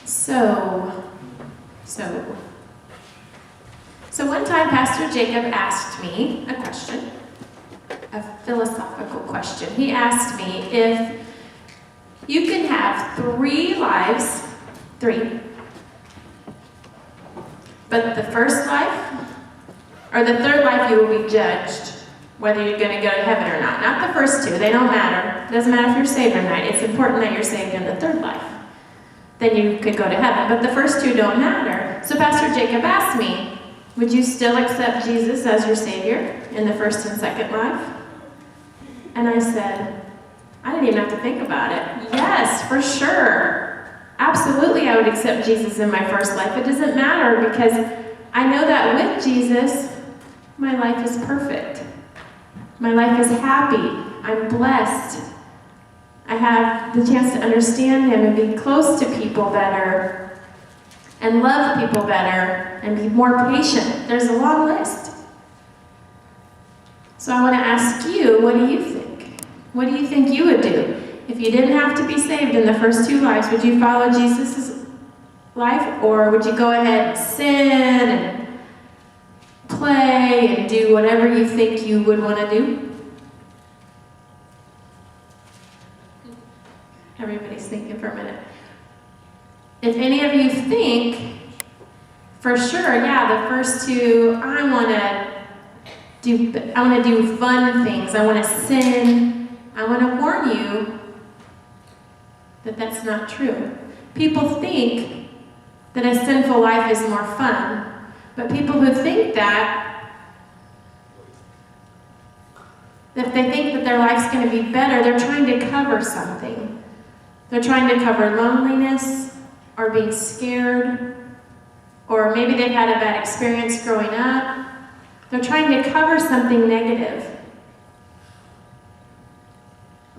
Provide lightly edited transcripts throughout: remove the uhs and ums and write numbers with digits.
So one time Pastor Jacob asked me a question, a philosophical question. He asked me if you can have 3 lives, 3, but the first life, or the third life you will be judged, whether you're going to go to heaven or not. Not the first 2, they don't matter. It doesn't matter if you're saved or not. It's important that you're saved in the third life. Then you could go to heaven, but the first 2 don't matter. So Pastor Jacob asked me, would you still accept Jesus as your Savior in the first and second life? And I said, I didn't even have to think about it. Yes, for sure. Absolutely, I would accept Jesus in my first life. It doesn't matter because I know that with Jesus, my life is perfect. My life is happy. I'm blessed. I have the chance to understand Him and be close to people better and love people better and be more patient. There's a long list. So I want to ask you, what do you think? What do you think you would do? If you didn't have to be saved in the first 2 lives, would you follow Jesus' life? Or would you go ahead and sin and play and do whatever you think you would want to do? Everybody's thinking for a minute. If any of you think, for sure, yeah, the first 2, I want to do fun things. I want to sin. I want to warn you that that's not true. People think that a sinful life is more fun, but people who think that, if they think that their life's going to be better, they're trying to cover something. They're trying to cover loneliness, or being scared, or maybe they've had a bad experience growing up. They're trying to cover something negative.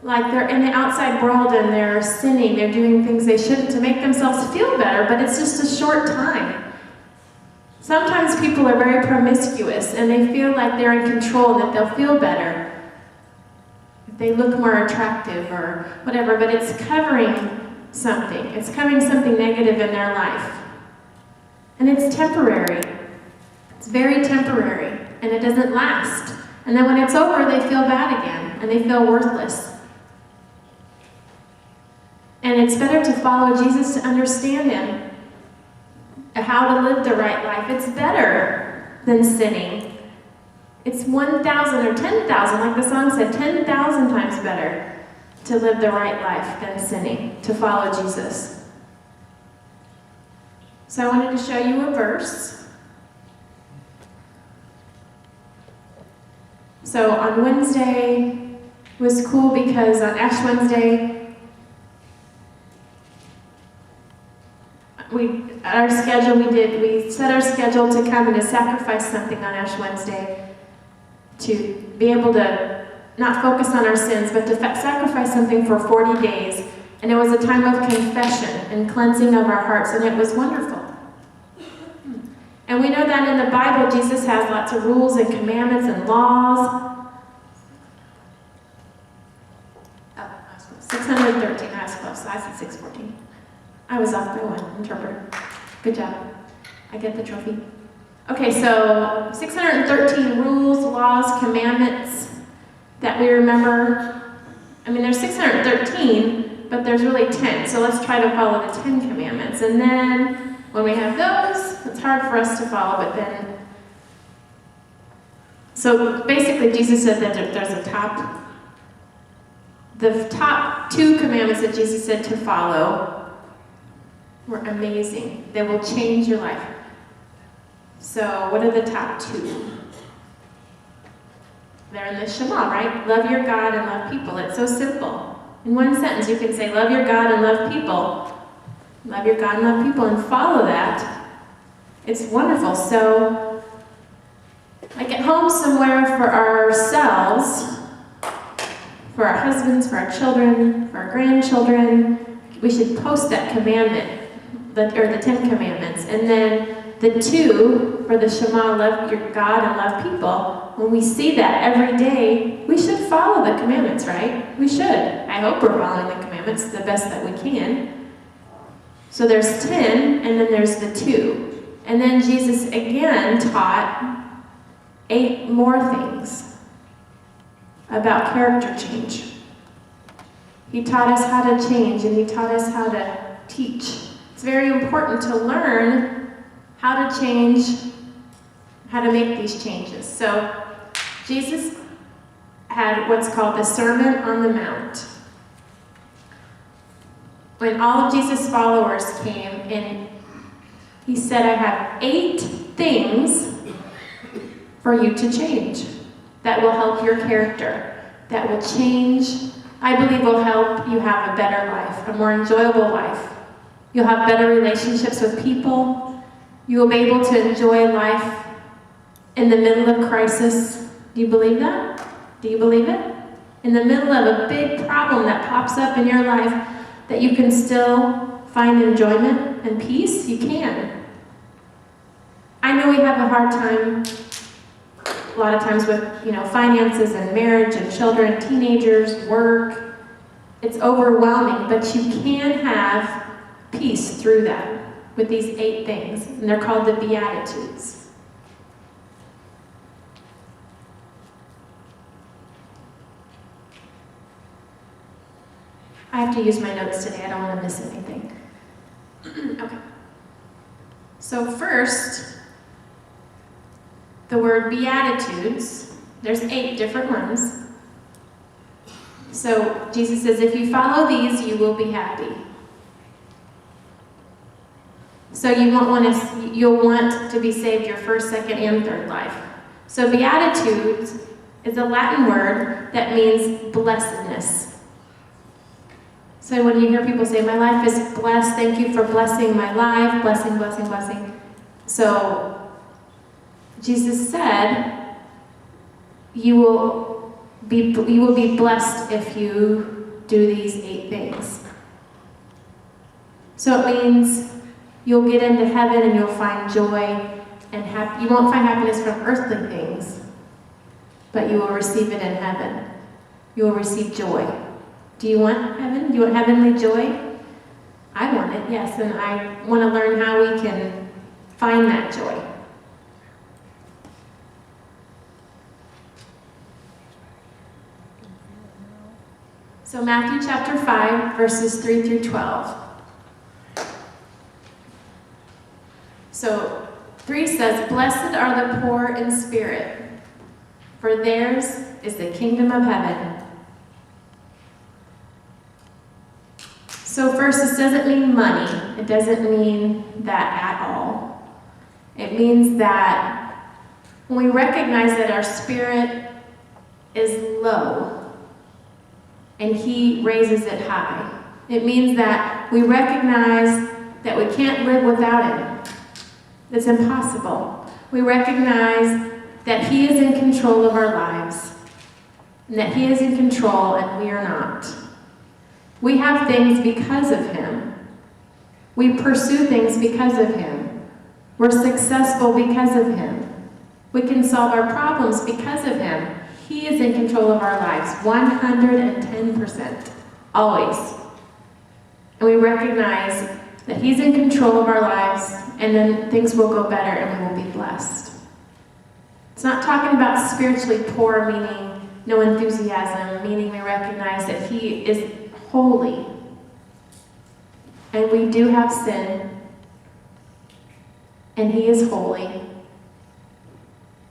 Like they're in the outside world and they're sinning, they're doing things they shouldn't to make themselves feel better, but it's just a short time. Sometimes people are very promiscuous and they feel like they're in control, that they'll feel better if they look more attractive or whatever, but it's covering something. It's covering something negative in their life. And it's temporary. It's very temporary, and it doesn't last. And then when it's over, they feel bad again, and they feel worthless. And it's better to follow Jesus, to understand Him, how to live the right life. It's better than sinning. It's 1,000 or 10,000, like the song said, 10,000 times better to live the right life than sinning, to follow Jesus. So I wanted to show you a verse. So on Wednesday was cool because on Ash Wednesday, we set our schedule to come and to sacrifice something on Ash Wednesday, to be able to not focus on our sins, but to sacrifice something for 40 days. And it was a time of confession and cleansing of our hearts, and it was wonderful. And we know that in the Bible, Jesus has lots of rules and commandments and laws. 613, I was close. I said 614. I was off by 1, interpreter. Good job. I get the trophy. Okay, so 613 rules, laws, commandments that we remember. I mean, there's 613, but there's really 10. So let's try to follow the 10 commandments. And then when we have those, it's hard for us to follow, but then... So basically, Jesus said that there's a top... The top 2 commandments that Jesus said to follow were amazing. They will change your life. So what are the top 2? They're in the Shema, right? Love your God and love people. It's so simple. In one sentence, you can say, love your God and love people. Love your God and love people, and follow that. It's wonderful. So, like at home somewhere for ourselves, for our husbands, for our children, for our grandchildren, we should post that commandment, or the 10 commandments. And then the 2 for the Shema, love your God and love people. When we see that every day, we should follow the commandments, right? We should. I hope we're following the commandments the best that we can. So there's 10, and then there's the 2. And then Jesus again taught 8 more things about character change. He taught us how to change, and he taught us how to teach. It's very important to learn how to change, how to make these changes. So Jesus had what's called the Sermon on the Mount. When all of Jesus' followers came, and he said, I have 8 things for you to change that will help your character, that will change, I believe will help you have a better life, a more enjoyable life. You'll have better relationships with people. You will be able to enjoy life in the middle of crisis. Do you believe that? Do you believe it? In the middle of a big problem that pops up in your life, that you can still find enjoyment and peace? You can. I know we have a hard time a lot of times with, finances and marriage and children, teenagers, work. It's overwhelming, but you can have peace through that with these 8 things, and they're called the Beatitudes. I have to use my notes today. I don't want to miss anything. Okay. So first, the word Beatitudes, there's 8 different ones. So Jesus says, if you follow these, you will be happy. So you'll want to be saved your first, second, and third life. So Beatitudes is a Latin word that means blessedness. So when you hear people say, my life is blessed, thank you for blessing my life, blessing, blessing, blessing. So Jesus said, you will be blessed if you do these 8 things. So it means you'll get into heaven and you'll find joy and you won't find happiness from earthly things, but you will receive it in heaven. You will receive joy. Do you want heaven? Do you want heavenly joy? I want it, yes, and I want to learn how we can find that joy. So Matthew chapter 5, verses 3 through 12. So 3 says, blessed are the poor in spirit, for theirs is the kingdom of heaven. So first, this doesn't mean money. It doesn't mean that at all. It means that when we recognize that our spirit is low, and he raises it high. It means that we recognize that we can't live without him. It's impossible. We recognize that he is in control of our lives, and that he is in control and we are not. We have things because of him. We pursue things because of him. We're successful because of him. We can solve our problems because of him. He is in control of our lives, 110%, always. And we recognize that he's in control of our lives, and then things will go better and we will be blessed. It's not talking about spiritually poor, meaning no enthusiasm, meaning we recognize that he is holy. And we do have sin, and he is holy.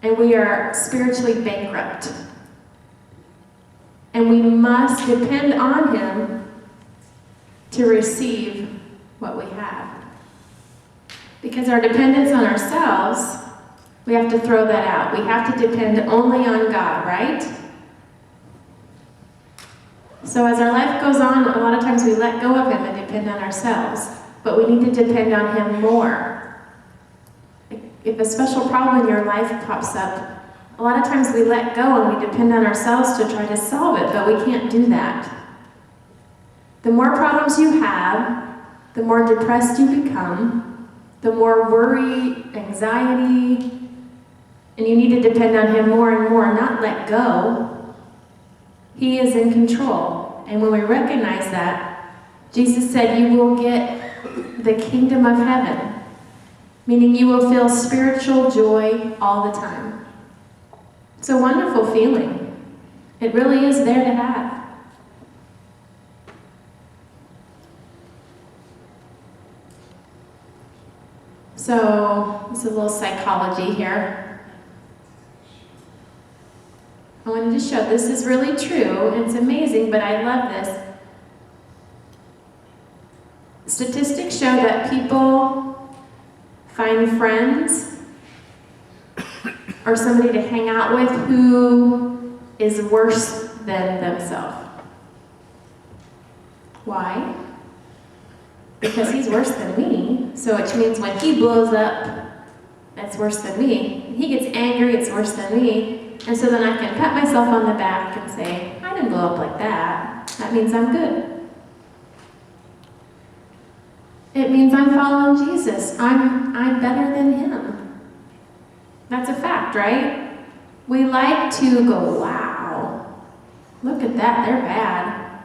And we are spiritually bankrupt. And we must depend on him to receive what we have. Because our dependence on ourselves, we have to throw that out. We have to depend only on God, right? So as our life goes on, a lot of times we let go of him and depend on ourselves. But we need to depend on him more. If a special problem in your life pops up, a lot of times we let go and we depend on ourselves to try to solve it, but we can't do that. The more problems you have, the more depressed you become, the more worry, anxiety, and you need to depend on him more and more, not let go. He is in control. And when we recognize that, Jesus said, you will get the kingdom of heaven, meaning you will feel spiritual joy all the time. It's a wonderful feeling. It really is there to have. So, it's a little psychology here. I wanted to show this is really true. It's amazing, but I love this. Statistics show that people find friends or somebody to hang out with who is worse than themselves. Why? Because he's worse than me, so which means when he blows up, that's worse than me. When he gets angry, it's worse than me. And so then I can pat myself on the back and say, I didn't blow up like that. That means I'm good. It means I'm following Jesus. I'm better than him. That's a fact, right? We like to go, wow, look at that, they're bad.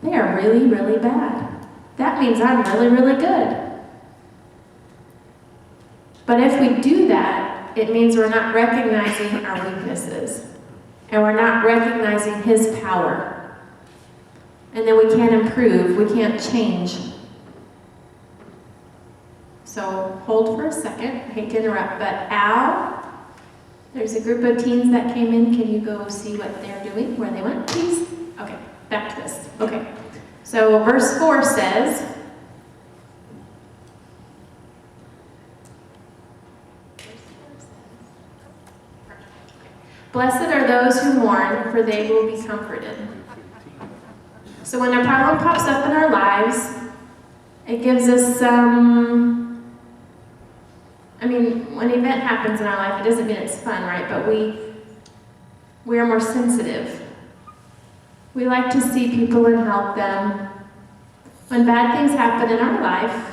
They are really, really bad. That means I'm really, really good. But if we do that, it means we're not recognizing our weaknesses. And we're not recognizing his power. And then we can't improve, we can't change. So hold for a second, I hate to interrupt, but Al, there's a group of teens that came in. Can you go see what they're doing, where they went, please? Okay, back to this. Okay, so verse 4 says, blessed are those who mourn, for they will be comforted. So when a problem pops up in our lives, it gives us when an event happens in our life, it doesn't mean it's fun, right? But we are more sensitive. We like to see people and help them. When bad things happen in our life,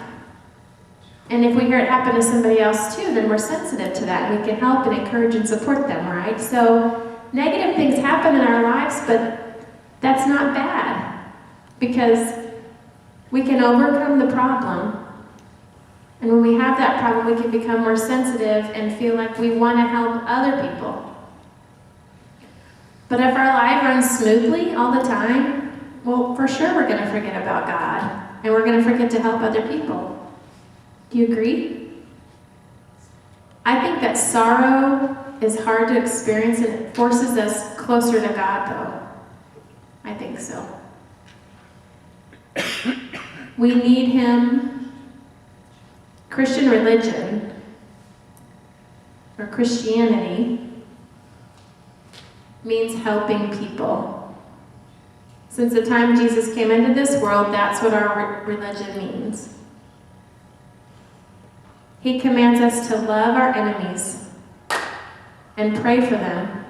and if we hear it happen to somebody else too, then we're sensitive to that. We can help and encourage and support them, right? So negative things happen in our lives, but that's not bad, because we can overcome the problem. And when we have that problem, we can become more sensitive and feel like we want to help other people. But if our life runs smoothly all the time, well, for sure we're going to forget about God, and we're going to forget to help other people. Do you agree? I think that sorrow is hard to experience, and it forces us closer to God, though. I think so. We need him. Christian religion, or Christianity, means helping people. Since the time Jesus came into this world, that's what our religion means. He commands us to love our enemies and pray for them.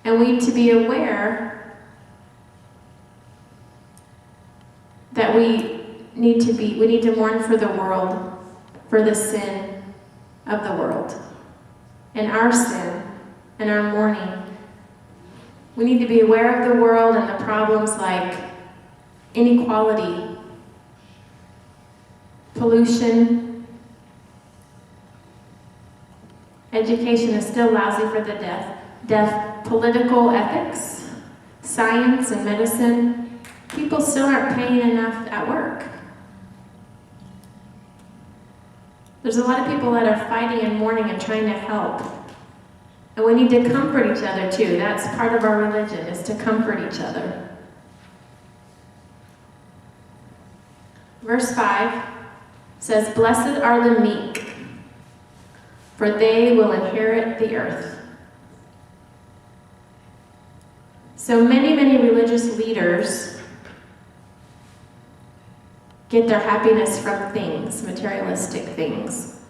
And we need to be aware that we need to mourn for the world, for the sin of the world, and our sin, and our mourning. We need to be aware of the world and the problems like inequality, pollution. Education is still lousy for the deaf. Political ethics, science and medicine. People still aren't paying enough at work. There's a lot of people that are fighting and mourning and trying to help. And we need to comfort each other too. That's part of our religion, is to comfort each other. Verse 5 says, blessed are the meek, for they will inherit the earth. So many religious leaders get their happiness from things, materialistic things.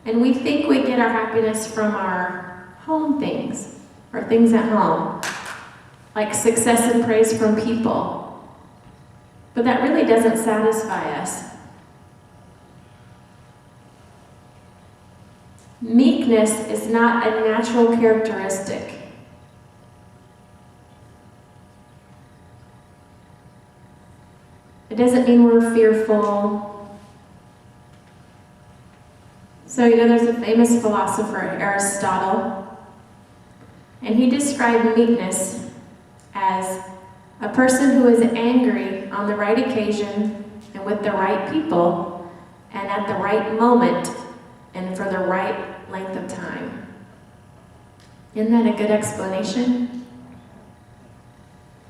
And we think we get our happiness from our home things, or things at home, like success and praise from people. But that really doesn't satisfy us. Meekness is not a natural characteristic. It doesn't mean we're fearful. So, there's a famous philosopher, Aristotle, and he described meekness as a person who is angry on the right occasion and with the right people and at the right moment and for the right length of time. Isn't that a good explanation?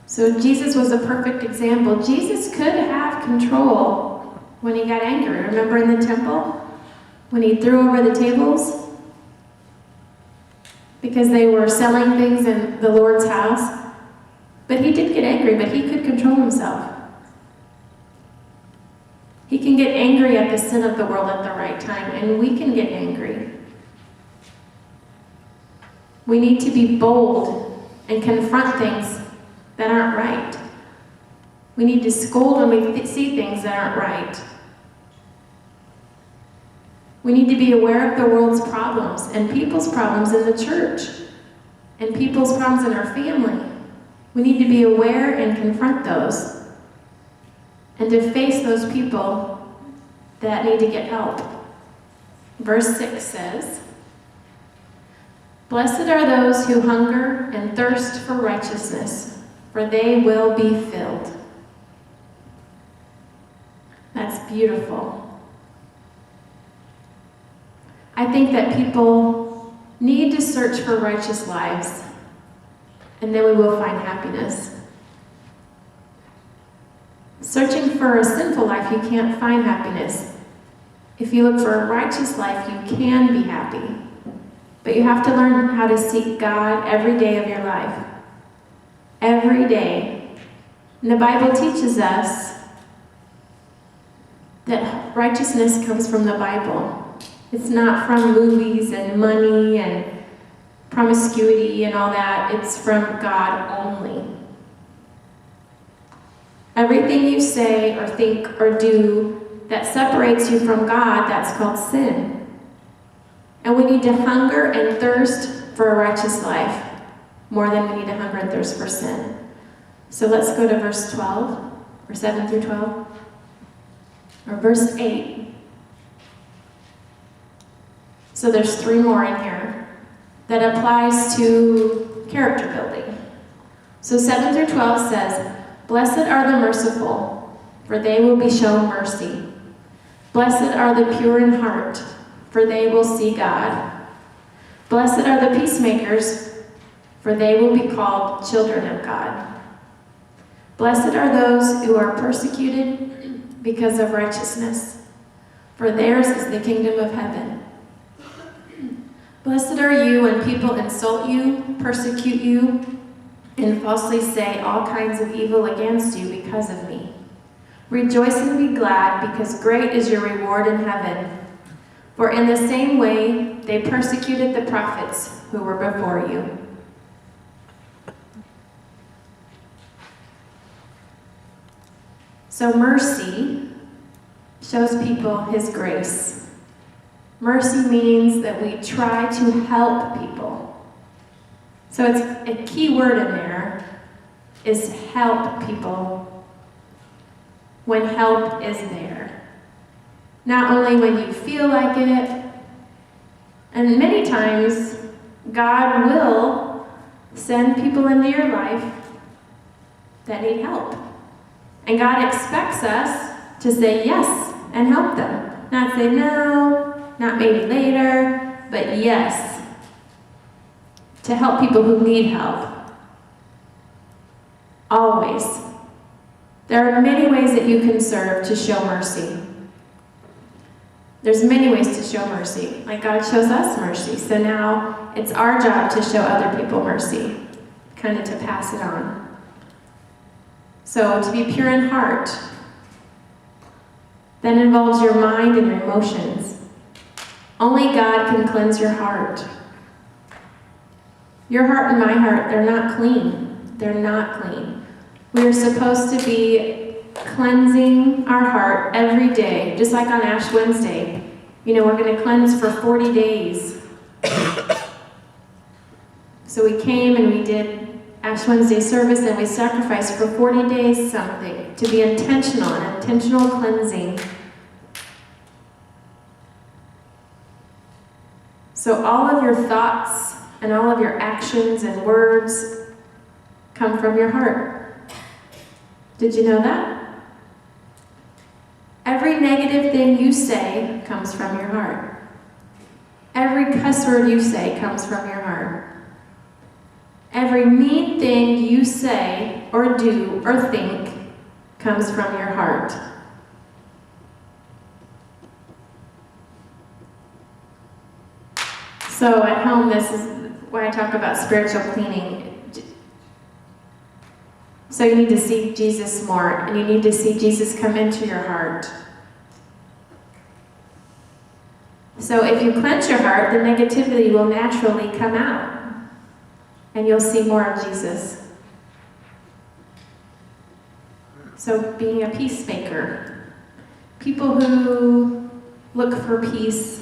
So Jesus was a perfect example. Jesus could have control when he got angry. Remember in the temple? When he threw over the tables? Because they were selling things in the Lord's house. But he did get angry, but he could control himself. He can get angry at the sin of the world at the right time, and we can get angry. We need to be bold and confront things that aren't right. We need to scold when we see things that aren't right. We need to be aware of the world's problems and people's problems in the church and people's problems in our family. We need to be aware and confront those and to face those people that need to get help. Verse 6 says, "Blessed are those who hunger and thirst for righteousness, for they will be filled." That's beautiful. I think that people need to search for righteous lives, and then we will find happiness. Searching for a sinful life, you can't find happiness. If you look for a righteous life, you can be happy. But you have to learn how to seek God every day of your life. Every day. And the Bible teaches us that righteousness comes from the Bible. It's not from movies and money and promiscuity and all that. It's from God only. Everything you say or think or do that separates you from God, that's called sin. And we need to hunger and thirst for a righteous life more than we need to hunger and thirst for sin. So let's go to verse 12, or 7 through 12, or verse 8. So there's 3 more in here that applies to character building. So 7 through 12 says, "Blessed are the merciful, for they will be shown mercy. Blessed are the pure in heart, for they will see God. Blessed are the peacemakers, for they will be called children of God. Blessed are those who are persecuted because of righteousness, for theirs is the kingdom of heaven. Blessed are you when people insult you, persecute you, and falsely say all kinds of evil against you because of me. Rejoice and be glad, because great is your reward in heaven. For in the same way they persecuted the prophets who were before you." So mercy shows people His grace. Mercy means that we try to help people. So it's a key word in there is help people when help is there. Not only when you feel like it, and many times God will send people into your life that need help. And God expects us to say yes and help them. Not say no, not maybe later, but yes. To help people who need help. Always. There are many ways that you can serve to show mercy. There's many ways to show mercy. Like God shows us mercy. So now it's our job to show other people mercy. Kind of to pass it on. So to be pure in heart. That involves your mind and your emotions. Only God can cleanse your heart. Your heart and my heart, they're not clean. They're not clean. We are supposed to be cleansing our heart every day, just like on Ash Wednesday. We're going to cleanse for 40 days. So we came and we did Ash Wednesday service, and we sacrificed for 40 days something to be intentional, an intentional cleansing. So all of your thoughts and all of your actions and words come from your heart. Did you know that? Every negative thing you say comes from your heart. Every cuss word you say comes from your heart. Every mean thing you say or do or think comes from your heart. So at home, this is why I talk about spiritual cleaning. So you need to seek Jesus more, and you need to see Jesus come into your heart. So if you cleanse your heart, the negativity will naturally come out. And you'll see more of Jesus. So being a peacemaker. People who look for peace.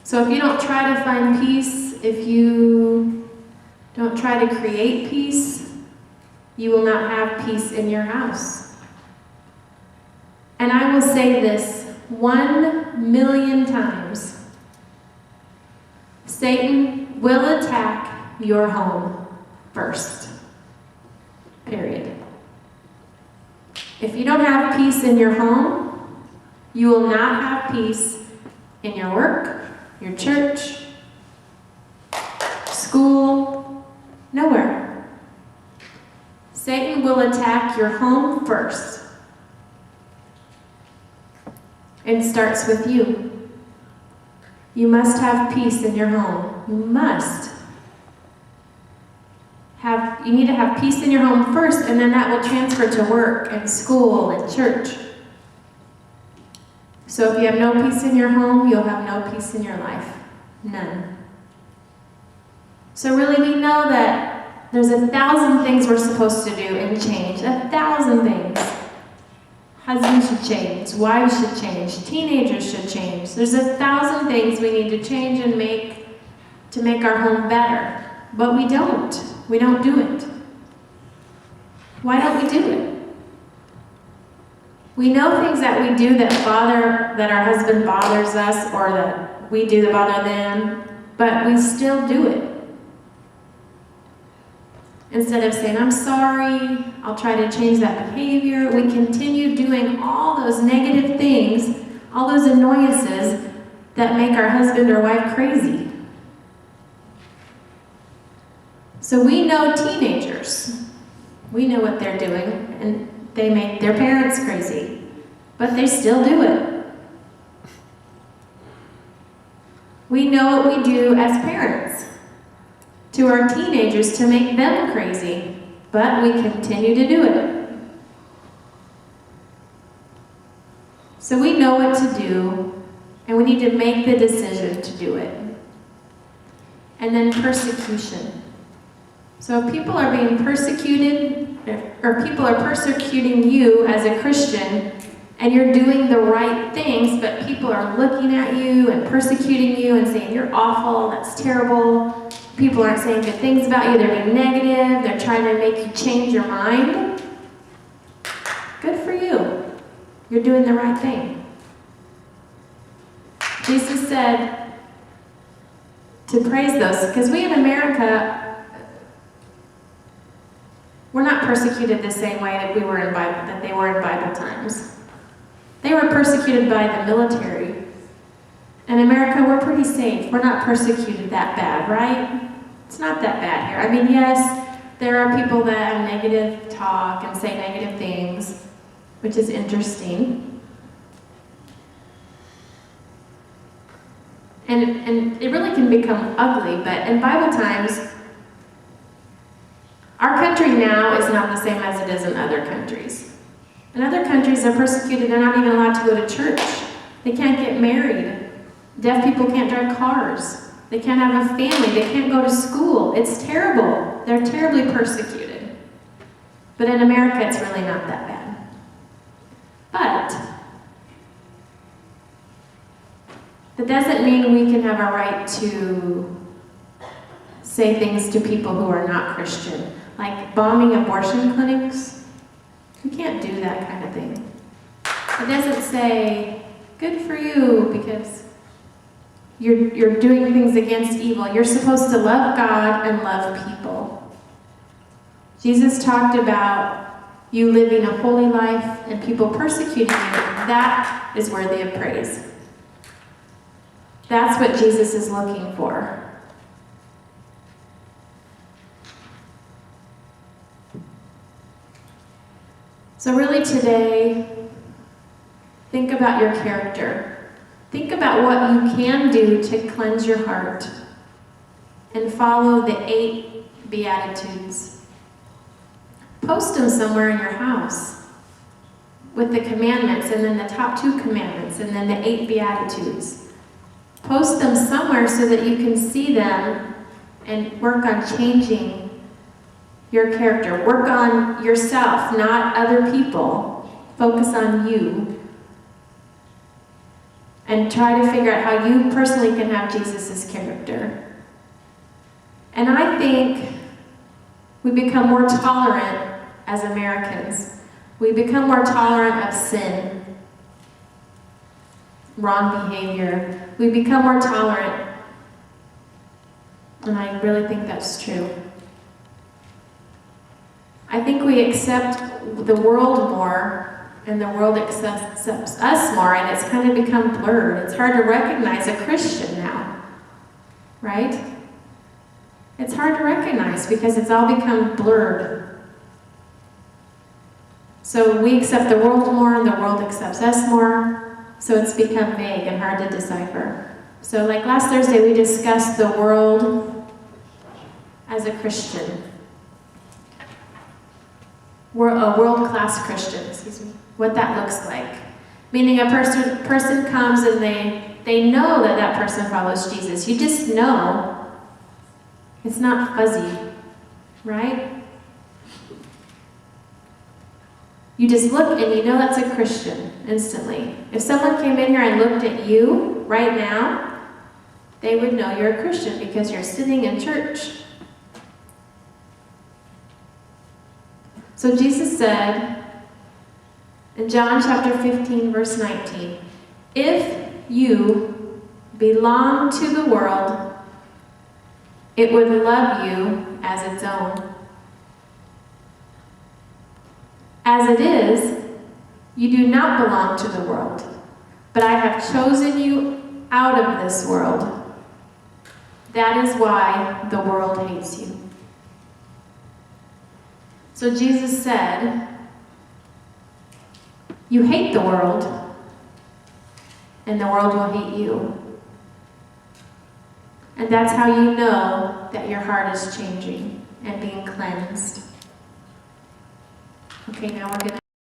So if you don't try to find peace, if you don't try to create peace, you will not have peace in your house. And I will say this 1,000,000 times. Satan will attack your home first. Period. If you don't have peace in your home, you will not have peace in your work, your church, school, nowhere. Satan will attack your home first. It starts with you. You must have peace in your home. You must. You need to have peace in your home first, and then that will transfer to work and school and church. So if you have no peace in your home, you'll have no peace in your life. None. So really we know that there's 1,000 things we're supposed to do and change. 1,000 things. Husbands should change. Wives should change. Teenagers should change. There's 1,000 things we need to change and make to make our home better. But we don't. We don't do it. Why don't we do it? We know things that we do that our husband bothers us, or that we do that bother them, but we still do it. Instead of saying, I'm sorry, I'll try to change that behavior, we continue doing all those negative things, all those annoyances that make our husband or wife crazy. So we know teenagers. We know what they're doing, and they make their parents crazy, but they still do it. We know what we do as parents to our teenagers to make them crazy, but we continue to do it. So we know what to do, and we need to make the decision to do it. And then persecution. So if people are being persecuted, or people are persecuting you as a Christian, and you're doing the right things, but people are looking at you and persecuting you and saying, you're awful, that's terrible. People aren't saying good things about you, they're being negative, they're trying to make you change your mind. Good for you. You're doing the right thing. Jesus said to praise those, because we in America, we're not persecuted the same way that they were in Bible times. They were persecuted by the military. In America, we're pretty safe. We're not persecuted that bad, right? It's not that bad here. I mean, yes, there are people that have negative talk and say negative things, which is interesting. And it really can become ugly, but in Bible times, our country now is not the same as it is in other countries. In other countries, they're persecuted. They're not even allowed to go to church. They can't get married. Deaf people can't drive cars. They can't have a family. They can't go to school. It's terrible. They're terribly persecuted. But in America, it's really not that bad. But that doesn't mean we can have a right to say things to people who are not Christian, like bombing abortion clinics. You can't do that kind of thing. It doesn't say, good for you, because you're doing things against evil. You're supposed to love God and love people. Jesus talked about you living a holy life and people persecuting you. That is worthy of praise. That's what Jesus is looking for. So really today, think about your character. Think about what you can do to cleanse your heart and follow the 8 Beatitudes. Post them somewhere in your house with the commandments and then the top 2 commandments and then the 8 Beatitudes. Post them somewhere so that you can see them and work on changing your character. Work on yourself, not other people. Focus on you. And try to figure out how you personally can have Jesus' character. And I think we become more tolerant as Americans. We become more tolerant of sin, wrong behavior. We become more tolerant. And I really think that's true. I think we accept the world more, and the world accepts us more, and it's kind of become blurred. It's hard to recognize a Christian now, right? It's hard to recognize because it's all become blurred. So we accept the world more, and the world accepts us more, so it's become vague and hard to decipher. So like last Thursday, we discussed the world as a Christian. We're a world-class Christian, what that looks like. Meaning a person comes and they know that that person follows Jesus. You just know. It's not fuzzy, right? You just look and you know that's a Christian instantly. If someone came in here and looked at you right now, they would know you're a Christian because you're sitting in church. So Jesus said in John chapter 15, verse 19, if you belong to the world, it would love you as its own. As it is, you do not belong to the world, but I have chosen you out of this world. That is why the world hates you. So Jesus said, you hate the world, and the world will hate you. And that's how you know that your heart is changing and being cleansed. Okay, now we're going to